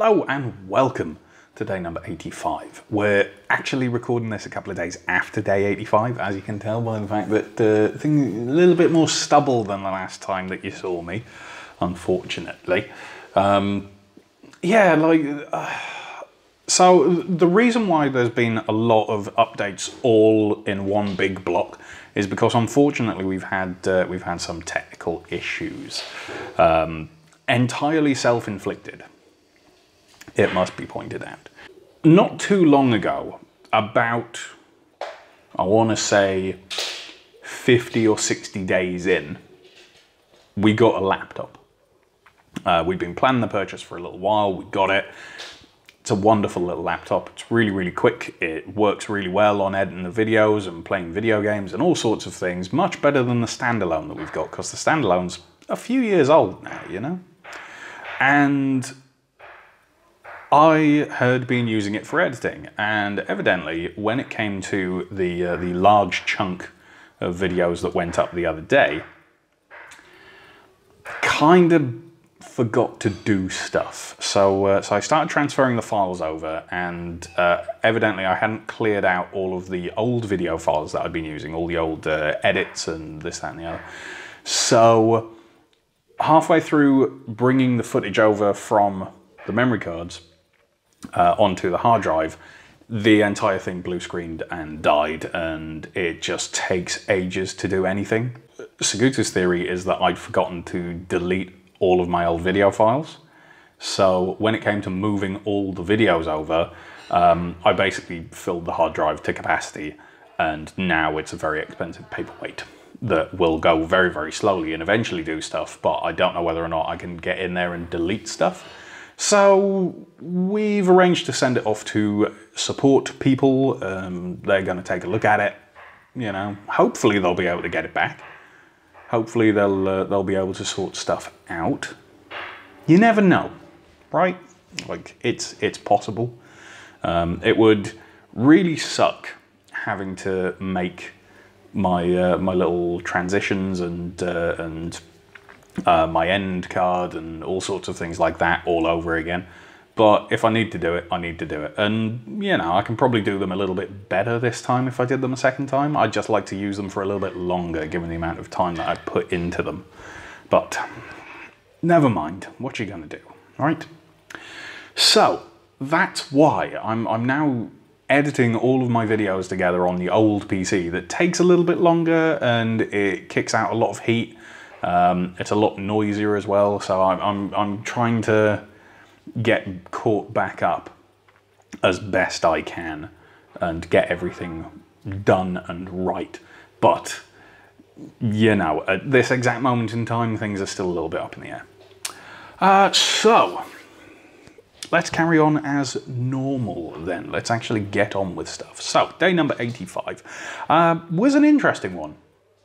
Hello and welcome to day number 85. We're actually recording this a couple of days after day 85, as you can tell by the fact that things a little bit more stubble than the last time that you saw me, unfortunately. So the reason why there's been a lot of updates all in one big block is because unfortunately we've had some technical issues, entirely self-inflicted. It must be pointed out. Not too long ago, about, I want to say 50 or 60 days in, we got a laptop. We've been planning the purchase for a little while. We got it. It's a wonderful little laptop. It's really, really quick. It works really well on editing the videos and playing video games and all sorts of things. Much better than the standalone that we've got, because the standalone's a few years old now, you know? And I had been using it for editing, and evidently when it came to the large chunk of videos that went up the other day, kind of forgot to do stuff. So I started transferring the files over, and evidently I hadn't cleared out all of the old video files that I'd been using, all the old edits and this, that and the other. So halfway through bringing the footage over from the memory cards onto the hard drive, the entire thing blue screened and died, and it just takes ages to do anything. Saguta's theory is that I'd forgotten to delete all of my old video files. So when it came to moving all the videos over, I basically filled the hard drive to capacity, and now it's a very expensive paperweight that will go very, very slowly and eventually do stuff, but I don't know whether or not I can get in there and delete stuff. So we've arranged to send it off to support people. They're going to take a look at it. You know, hopefully they'll be able to get it back. Hopefully they'll be able to sort stuff out. You never know, right? Like it's possible. It would really suck having to make my my little transitions and my end card and all sorts of things like that all over again. But if I need to do it, I need to do it. And, you know, I can probably do them a little bit better this time if I did them a second time. I'd just like to use them for a little bit longer, given the amount of time that I put into them. But never mind, what you gonna do, right? So that's why I'm now editing all of my videos together on the old PC. That takes a little bit longer and it kicks out a lot of heat. It's a lot noisier as well, so I'm trying to get caught back up as best I can and get everything done and right. But, you know, at this exact moment in time, things are still a little bit up in the air. So, let's carry on as normal then. Let's actually get on with stuff. So, day number 85 was an interesting one,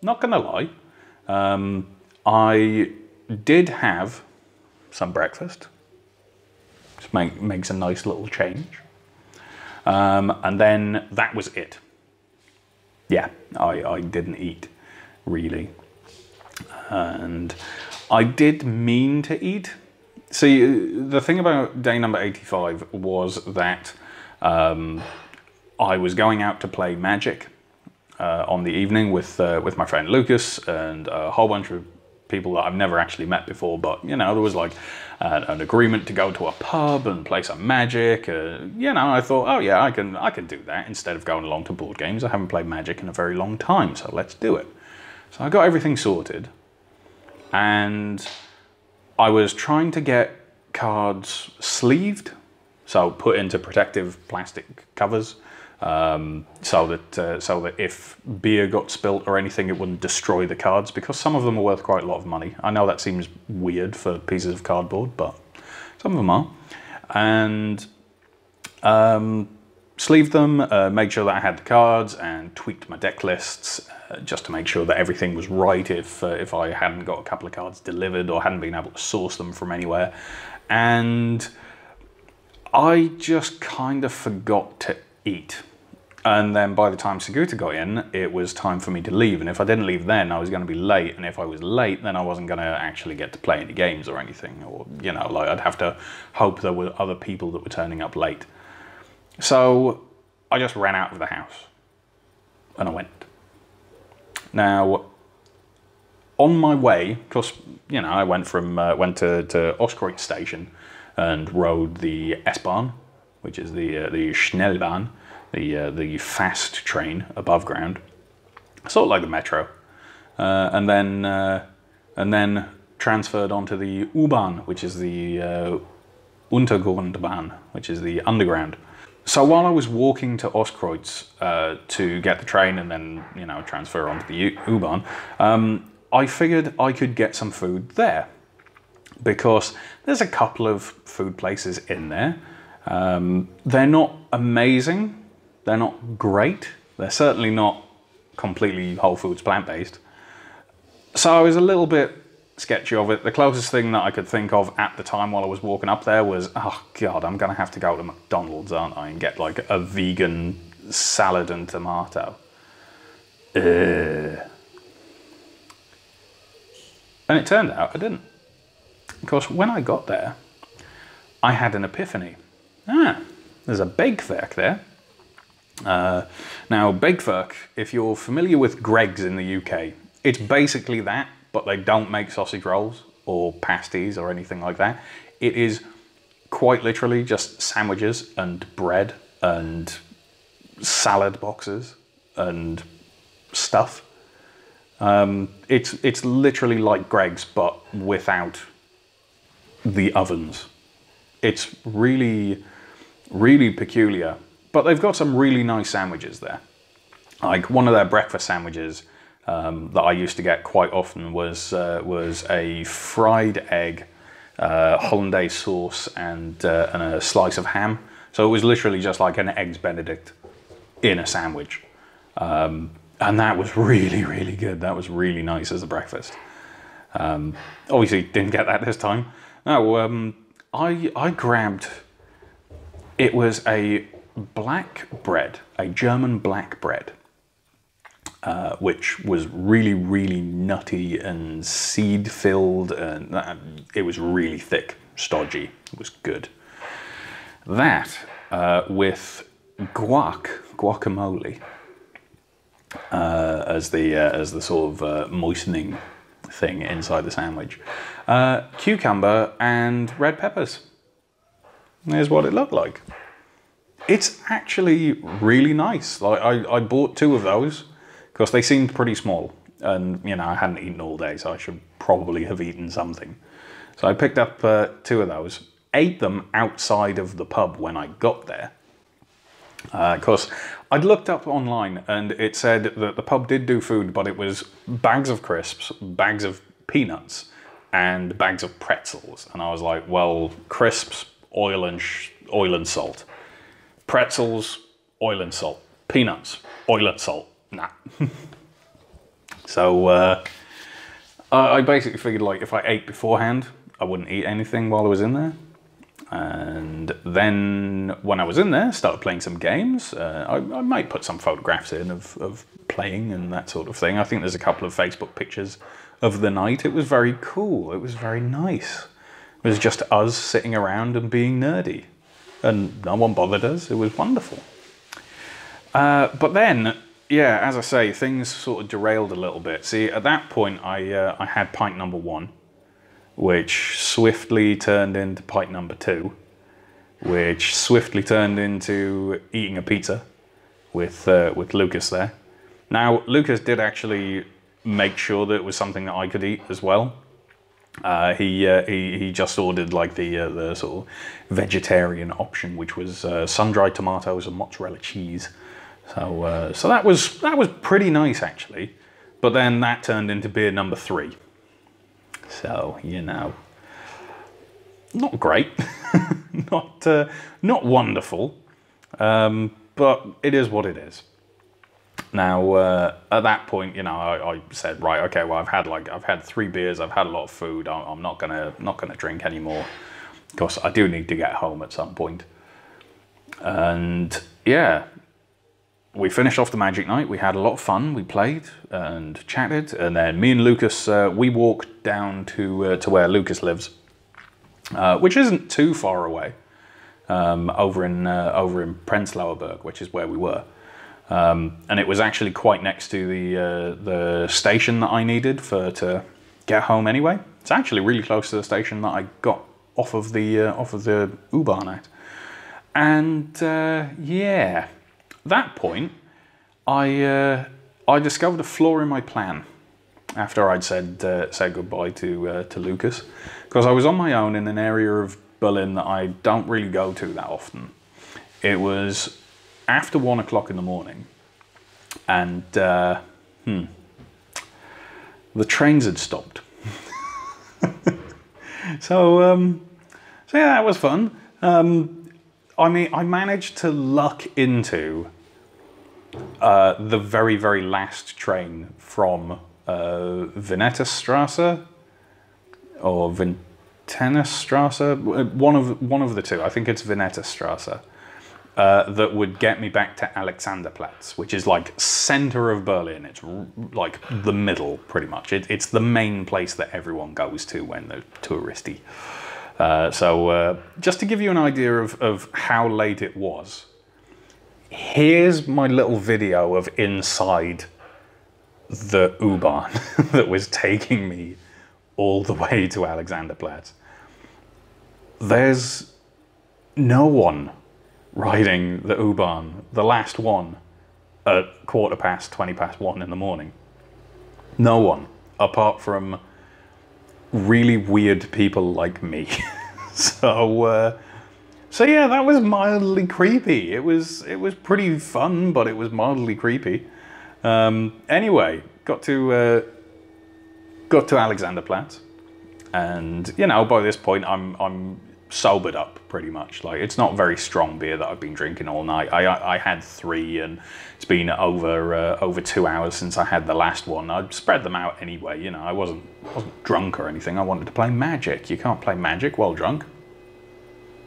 not gonna lie. I did have some breakfast, which makes a nice little change. And then that was it. Yeah, I didn't eat, really. And I did mean to eat. See, the thing about day number 85 was that I was going out to play Magic on the evening with my friend Lucas and a whole bunch of people that I've never actually met before, but you know, there was like an agreement to go to a pub and play some Magic. You know, I thought, oh yeah, I can do that instead of going along to board games. I haven't played Magic in a very long time, so let's do it. So I got everything sorted, and I was trying to get cards sleeved, so put into protective plastic covers, so that if beer got spilt or anything, it wouldn't destroy the cards, because some of them are worth quite a lot of money. I know that seems weird for pieces of cardboard, but some of them are. And sleeved them, made sure that I had the cards, and tweaked my deck lists just to make sure that everything was right if I hadn't got a couple of cards delivered or hadn't been able to source them from anywhere. And I just kind of forgot to eat. And then by the time Seguta got in, it was time for me to leave. And if I didn't leave then, I was going to be late. And if I was late, then I wasn't going to actually get to play any games or anything. Or, you know, like I'd have to hope there were other people that were turning up late. So I just ran out of the house and I went. Now, on my way, because, you know, I went from went to Oskreutz station and rode the S-Bahn, which is the Schnellbahn, the fast train above ground, sort of like the metro, and then transferred onto the U-Bahn, which is the Untergrundbahn, which is the underground. So while I was walking to Oskreutz to get the train and then, you know, transfer onto the U-Bahn, I figured I could get some food there because there's a couple of food places in there. They're not amazing. They're not great. They're certainly not completely whole foods plant-based. So I was a little bit sketchy of it. The closest thing that I could think of at the time while I was walking up there was, oh God, I'm gonna have to go to McDonald's, aren't I, and get like a vegan salad and tomato. And it turned out I didn't. Because when I got there, I had an epiphany. There's a bakewerk there. Now, bakewerk, if you're familiar with Greggs in the UK, it's basically that, but they don't make sausage rolls or pasties or anything like that. It is quite literally just sandwiches and bread and salad boxes and stuff. It's literally like Greggs, but without the ovens. It's really, really peculiar. But they've got some really nice sandwiches there. Like one of their breakfast sandwiches that I used to get quite often was a fried egg, hollandaise sauce, and a slice of ham. So it was literally just like an Eggs Benedict in a sandwich. And that was really, really good. That was really nice as a breakfast. Obviously didn't get that this time. No, I grabbed, it was a black bread, a German black bread, which was really, really nutty and seed-filled, and it was really thick, stodgy. It was good. That with guacamole as the sort of moistening thing inside the sandwich, cucumber and red peppers. There's what it looked like. It's actually really nice. Like I bought 2 of those because they seemed pretty small, and you know I hadn't eaten all day, so I should probably have eaten something. So I picked up 2 of those, ate them outside of the pub when I got there. Because I'd looked up online and it said that the pub did do food, but it was bags of crisps, bags of peanuts, and bags of pretzels. And I was like, well, crisps, oil and salt. Pretzels, oil and salt. Peanuts, oil and salt. Nah. So I basically figured like if I ate beforehand, I wouldn't eat anything while I was in there. And then when I was in there, started playing some games. I might put some photographs in of playing and that sort of thing. I think there's a couple of Facebook pictures of the night. It was very cool. It was very nice. It was just us sitting around and being nerdy. And no one bothered us. It was wonderful. But then, yeah, as I say, things sort of derailed a little bit. See, at that point, I had pint number 1. Which swiftly turned into pint number 2, which swiftly turned into eating a pizza with Lucas there. Now, Lucas did actually make sure that it was something that I could eat as well. He just ordered like the sort of vegetarian option, which was sun-dried tomatoes and mozzarella cheese. So so that was pretty nice actually. But then that turned into beer number 3. So, you know, not great, not wonderful, but it is what it is. Now, at that point, you know, I said, right, okay, well, I've had 3 beers, I've had a lot of food, I'm not gonna drink anymore, because I do need to get home at some point. And yeah, we finished off the magic night. We had a lot of fun. We played and chatted, and then me and Lucas, we walked down to where Lucas lives, which isn't too far away, over in Prenzlauer Berg, which is where we were, and it was actually quite next to the station that I needed to get home anyway. It's actually really close to the station that I got off of the U-Bahn at, and yeah. That point, I discovered a flaw in my plan after I'd said goodbye to Lucas, because I was on my own in an area of Berlin that I don't really go to that often. It was after 1 o'clock in the morning, and the trains had stopped. So yeah, that was fun. I mean, I managed to luck into the very, very last train from Vinetterstrasse or Vintennerstrasse, one of the two. I think it's Vinetterstrasse, that would get me back to Alexanderplatz, which is like center of Berlin. It's like the middle, pretty much. It's the main place that everyone goes to when they're touristy. So just to give you an idea of how late it was, here's my little video of inside the U-Bahn that was taking me all the way to Alexanderplatz. There's no one riding the U-Bahn, the last one, at 1:15 in the morning. No one, apart from really weird people like me. So yeah, that was mildly creepy. It was pretty fun, but it was mildly creepy. Anyway, got to Alexanderplatz, and you know, by this point I'm sobered up pretty much. Like, it's not very strong beer that I've been drinking all night. I had 3, and it's been over 2 hours since I had the last one. I'd spread them out anyway. You know, I wasn't drunk or anything. I wanted to play Magic. You can't play Magic while drunk.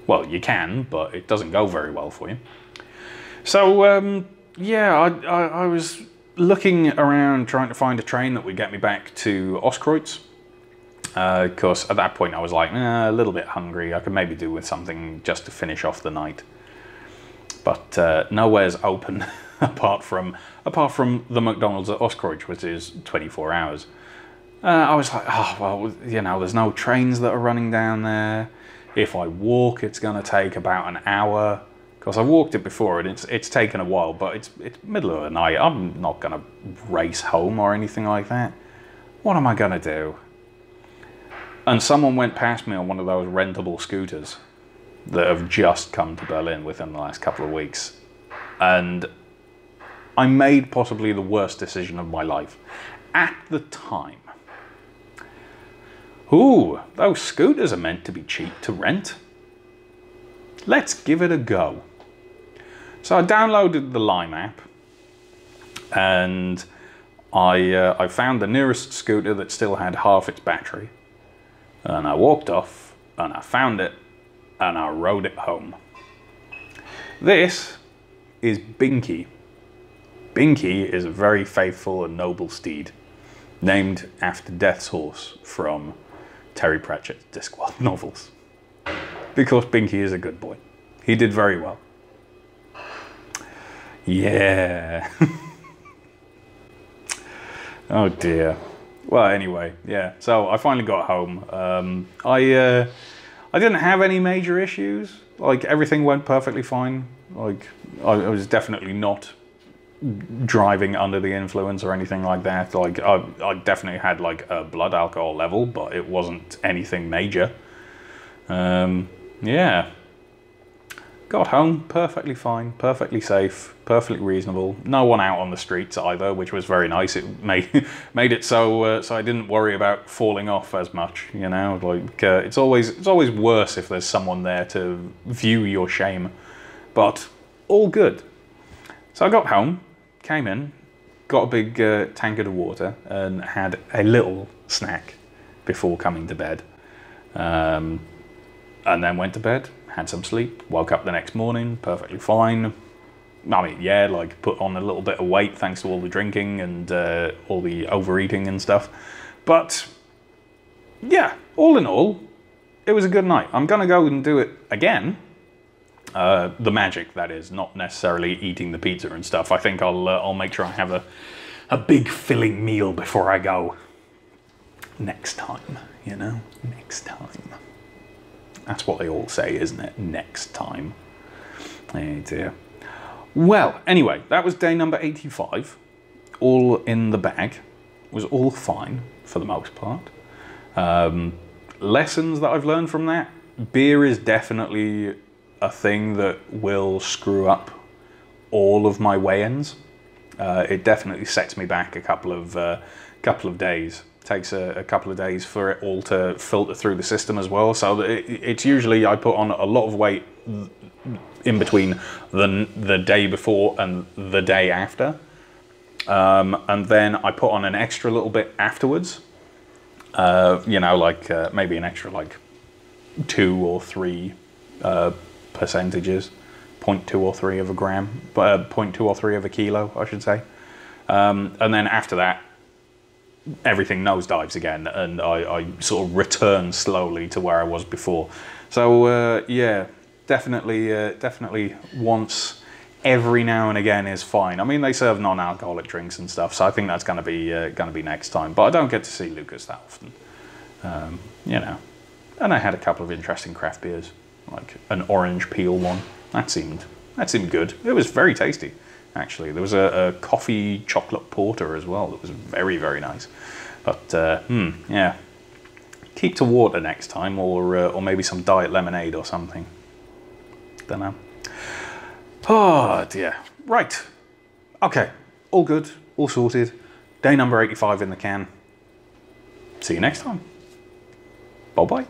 Well, you can, but it doesn't go very well for you. So yeah, I was looking around trying to find a train that would get me back to Ostkreuz. Because at that point I was like, a little bit hungry. I could maybe do with something just to finish off the night. But nowhere's open apart from the McDonald's at Ostkreuz, which is 24 hours. I was like, oh, well, you know, there's no trains that are running down there. If I walk, it's going to take about an hour. Because I walked it before, and it's taken a while, but it's middle of the night. I'm not going to race home or anything like that. What am I going to do? And someone went past me on one of those rentable scooters that have just come to Berlin within the last couple of weeks. And I made possibly the worst decision of my life at the time. Ooh, those scooters are meant to be cheap to rent. Let's give it a go. So I downloaded the Lime app, and I found the nearest scooter that still had half its battery. And I walked off, and I found it, and I rode it home. This is Binky. Binky is a very faithful and noble steed, named after Death's horse from Terry Pratchett's Discworld novels. Because Binky is a good boy. He did very well. Yeah. Oh dear. Well, anyway, yeah. So I finally got home. I didn't have any major issues. Like, everything went perfectly fine. Like, I was definitely not driving under the influence or anything like that. Like, I definitely had like a blood alcohol level, but it wasn't anything major. Yeah. Got home perfectly fine, perfectly safe, perfectly reasonable. No one out on the streets either, which was very nice. It made it so I didn't worry about falling off as much. You know, like it's always worse if there's someone there to view your shame. But all good. So I got home, came in, got a big tankard of water, and had a little snack before coming to bed, and then went to bed. Had some sleep, woke up the next morning, perfectly fine, I mean, yeah, like put on a little bit of weight thanks to all the drinking and all the overeating and stuff. But yeah, all in all, it was a good night. I'm gonna go and do it again. The magic, that is, not necessarily eating the pizza and stuff. I think I'll make sure I have a big filling meal before I go. Next time, you know, next time. That's what they all say, isn't it? Next time. Oh dear. Well, anyway, that was day number 85. All in the bag. Was all fine for the most part. Lessons that I've learned from that. Beer is definitely a thing that will screw up all of my weigh-ins. It definitely sets me back a couple of days. Takes a couple of days for it all to filter through the system as well. So it's usually I put on a lot of weight in between the day before and the day after. And then I put on an extra little bit afterwards. You know, like maybe an extra like 2 or 3 percentages, 0.2 or 3 of a gram, 0.2 or 3 of a kilo, I should say. And then after that, everything nosedives again, and I sort of return slowly to where I was before. So yeah, definitely once every now and again is fine. I mean, they serve non-alcoholic drinks and stuff, so I think that's gonna be next time. But I don't get to see Lucas that often, you know. And I had a couple of interesting craft beers, like an orange peel one. That seemed good. It was very tasty. Actually, there was a coffee chocolate porter as well that was very, very nice. But yeah, keep to water next time, or maybe some diet lemonade or something. Don't know. Oh dear. Right. Okay. All good. All sorted. Day number 85 in the can. See you next time. Bye bye.